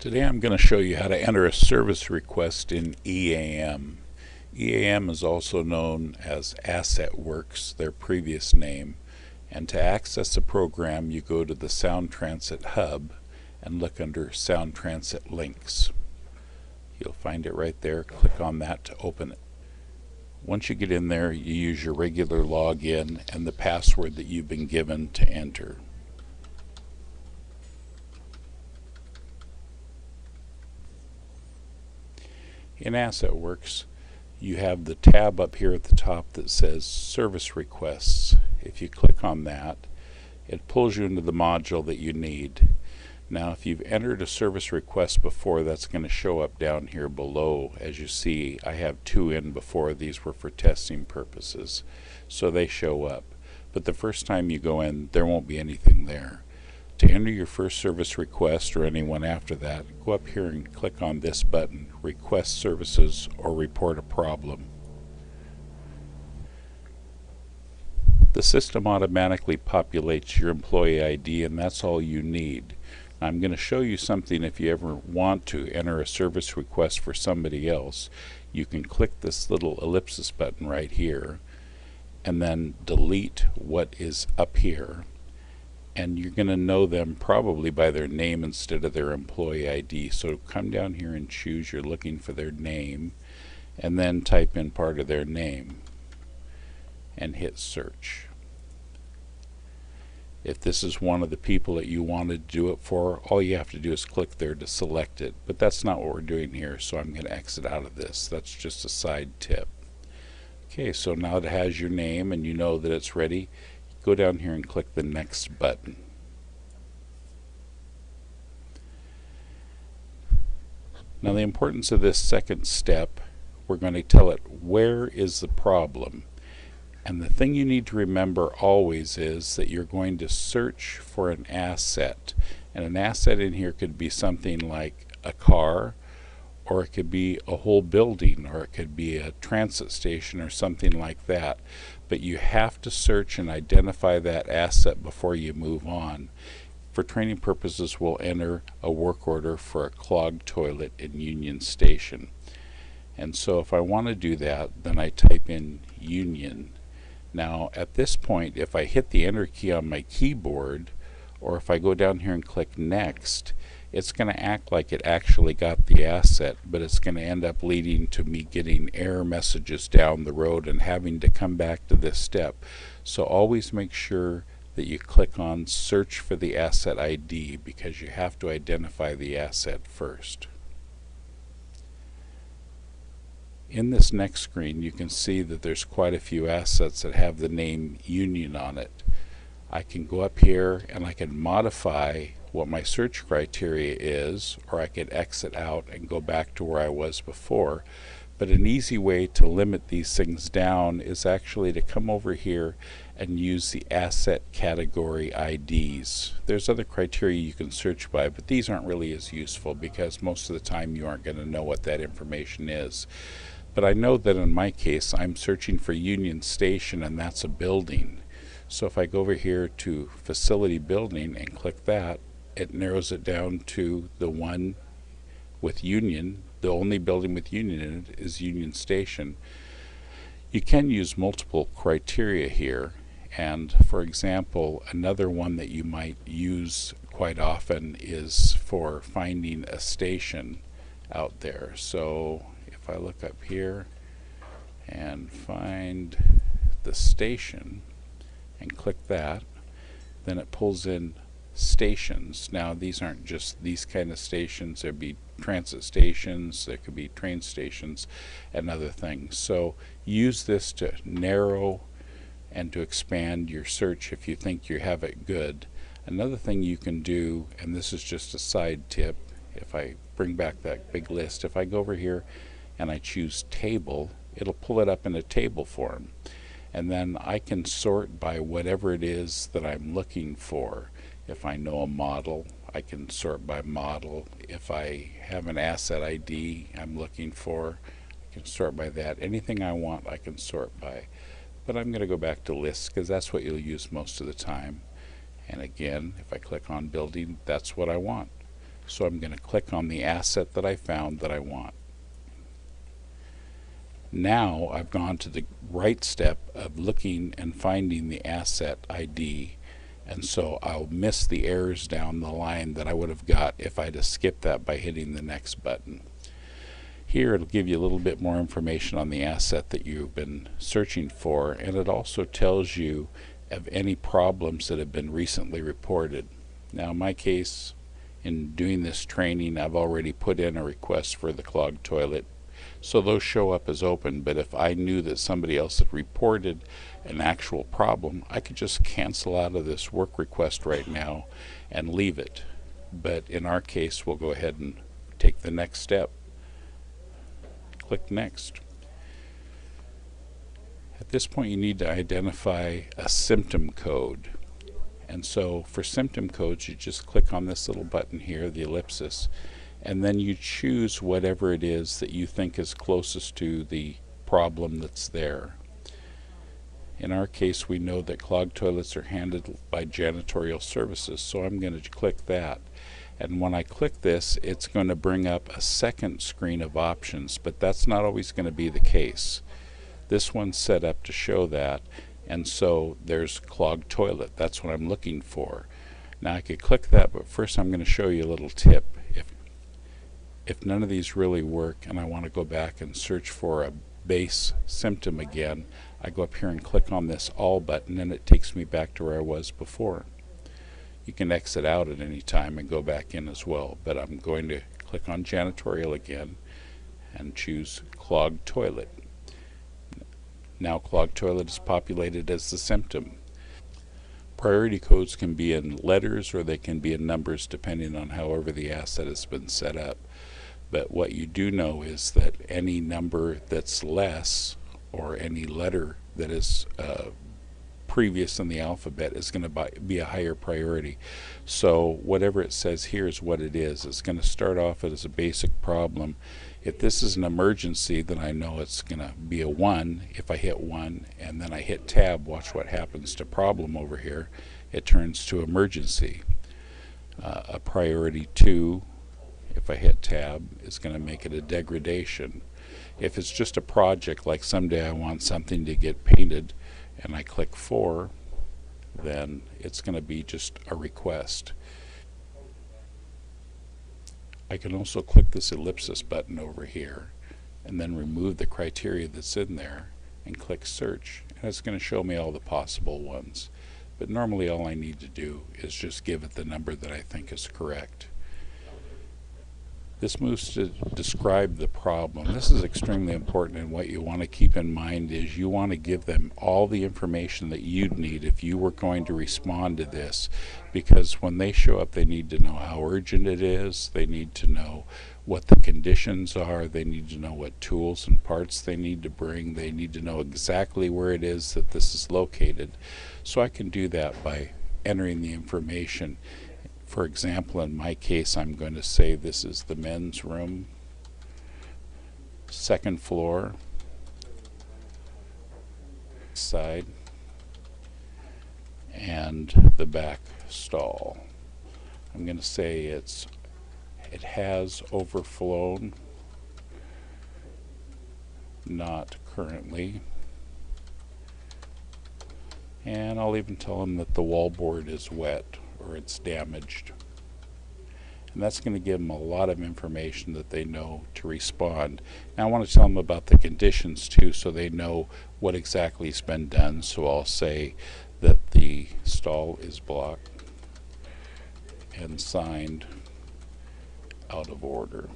Today I'm going to show you how to enter a service request in EAM. EAM is also known as AssetWorks, their previous name. And to access the program, you go to the Sound Transit Hub and look under Sound Transit Links. You'll find it right there. Click on that to open it. Once you get in there, you use your regular login and the password that you've been given to enter. In AssetWorks, you have the tab up here at the top that says Service Requests. If you click on that, it pulls you into the module that you need. Now, if you've entered a service request before, that's going to show up down here below. As you see, I have 2 in before. These were for testing purposes, so they show up. But the first time you go in, there won't be anything there. To enter your first service request or anyone after that, go up here and click on this button, Request Services or Report a Problem. The system automatically populates your employee ID, and that's all you need. I'm going to show you something. If you ever want to enter a service request for somebody else, you can click this little ellipsis button right here and then delete what is up here. And you're going to know them probably by their name instead of their employee ID. So come down here and choose you're looking for their name, and then type in part of their name and hit search. If this is one of the people that you wanted to do it for, all you have to do is click there to select it. But that's not what we're doing here, so I'm going to exit out of this. That's just a side tip. Okay, so now it has your name and you know that it's ready. Go down here and click the next button. Now, the importance of this second step, we're going to tell it where is the problem. And the thing you need to remember always is that you're going to search for an asset. And an asset in here could be something like a car, or it could be a whole building, or it could be a transit station or something like that. But you have to search and identify that asset before you move on. For training purposes, we'll enter a work order for a clogged toilet in Union Station. And so if I want to do that, then I type in Union. Now at this point, if I hit the enter key on my keyboard, or if I go down here and click next, it's going to act like it actually got the asset, but it's going to end up leading to me getting error messages down the road and having to come back to this step. So always make sure that you click on search for the asset ID, because you have to identify the asset first. In this next screen, you can see that there's quite a few assets that have the name Union on it. I can go up here and I can modify what my search criteria is, or I could exit out and go back to where I was before. But an easy way to limit these things down is actually to come over here and use the asset category IDs. There's other criteria you can search by, but these aren't really as useful because most of the time you aren't going to know what that information is. But I know that in my case I'm searching for Union Station, and that's a building. So if I go over here to Facility Building and click that, it narrows it down to the one with Union. The only building with Union in it is Union Station. You can use multiple criteria here, and for example, another one that you might use quite often is for finding a station out there. So if I look up here and find the station and click that, then it pulls in stations. Now these aren't just these kind of stations, there'd be transit stations, there could be train stations and other things. So use this to narrow and to expand your search if you think you have it good. Another thing you can do, and this is just a side tip, if I bring back that big list, if I go over here and I choose table, it'll pull it up in a table form, and then I can sort by whatever it is that I'm looking for. If I know a model, I can sort by model. If I have an asset ID I'm looking for, I can sort by that. Anything I want, I can sort by. But I'm going to go back to lists because that's what you'll use most of the time. And again, if I click on building, that's what I want. So I'm going to click on the asset that I found that I want. Now I've gone to the right step of looking and finding the asset ID, and so I'll miss the errors down the line that I would have got if I'd have skipped that by hitting the next button. Here it'll give you a little bit more information on the asset that you've been searching for, and it also tells you of any problems that have been recently reported. Now in my case, in doing this training, I've already put in a request for the clogged toilet, so those show up as open. But if I knew that somebody else had reported an actual problem, I could just cancel out of this work request right now and leave it. But in our case, we'll go ahead and take the next step. Click Next. At this point, you need to identify a symptom code. And so for symptom codes, you just click on this little button here, the ellipsis, and then you choose whatever it is that you think is closest to the problem that's there. In our case, we know that clogged toilets are handled by janitorial services, so I'm going to click that. And when I click this, it's going to bring up a second screen of options, but that's not always going to be the case. This one's set up to show that, and so there's clogged toilet. That's what I'm looking for. Now I could click that, but first I'm going to show you a little tip. If none of these really work and I want to go back and search for a base symptom again, I go up here and click on this All button, and it takes me back to where I was before. You can exit out at any time and go back in as well, but I'm going to click on janitorial again and choose clogged toilet. Now clogged toilet is populated as the symptom. Priority codes can be in letters or they can be in numbers depending on however the asset has been set up. But what you do know is that any number that's less or any letter that is previous in the alphabet is going to be a higher priority. So whatever it says here is what it is. It's going to start off as a basic problem. If this is an emergency, then I know it's going to be a 1. If I hit 1 and then I hit tab, watch what happens to problem over here. It turns to emergency. A priority 2, if I hit tab, is going to make it a degradation. If it's just a project, like someday I want something to get painted, and I click 4, then it's going to be just a request. I can also click this ellipsis button over here and then remove the criteria that's in there and click search, and it's going to show me all the possible ones. But normally all I need to do is just give it the number that I think is correct. This moves to describe the problem. This is extremely important, and what you want to keep in mind is you want to give them all the information that you'd need if you were going to respond to this, because when they show up they need to know how urgent it is, they need to know what the conditions are, they need to know what tools and parts they need to bring, they need to know exactly where it is that this is located. So I can do that by entering the information. For example, in my case, I'm going to say this is the men's room, 2nd floor, side, and the back stall. I'm going to say it has overflown, not currently. And I'll even tell them that the wallboard is wet or it's damaged. And that's going to give them a lot of information that they know to respond. Now I want to tell them about the conditions too, so they know what exactly has been done. So I'll say that the stall is blocked and signed out of order.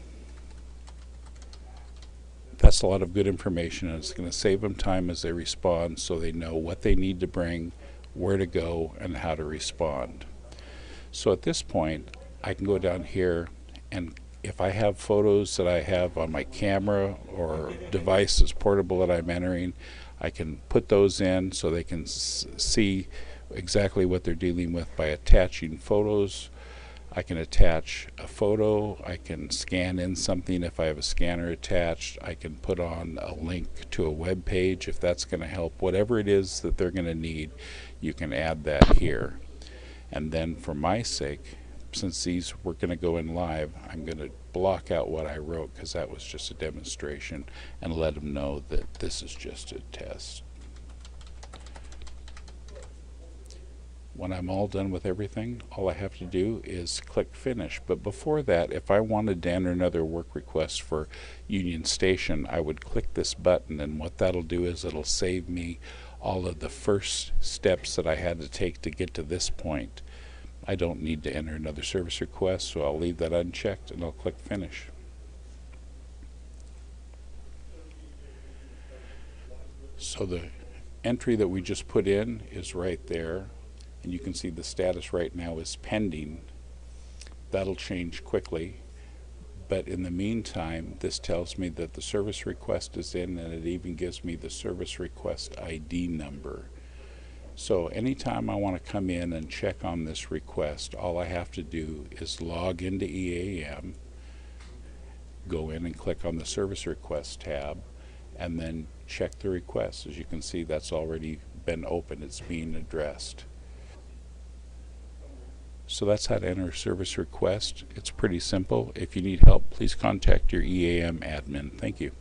That's a lot of good information, and it's going to save them time as they respond, so they know what they need to bring, where to go, and how to respond. So at this point, I can go down here, and if I have photos that I have on my camera or devices portable that I'm entering, I can put those in so they can see exactly what they're dealing with by attaching photos. I can attach a photo, I can scan in something if I have a scanner attached, I can put on a link to a web page if that's going to help. Whatever it is that they're going to need, you can add that here. And then for my sake, since these were going to go in live, I'm going to block out what I wrote because that was just a demonstration, and let them know that this is just a test. When I'm all done with everything, all I have to do is click finish. But before that, if I wanted to enter another work request for Union Station, I would click this button, and what that'll do is it'll save me all of the first steps that I had to take to get to this point. I don't need to enter another service request, so I'll leave that unchecked and I'll click finish. So the entry that we just put in is right there, and you can see the status right now is pending. That'll change quickly, but in the meantime, this tells me that the service request is in, and it even gives me the service request ID number. So anytime I want to come in and check on this request, all I have to do is log into EAM, go in and click on the service request tab, and then check the request. As you can see, that's already been opened. It's being addressed. So that's how to enter a service request. It's pretty simple. If you need help, please contact your EAM admin. Thank you.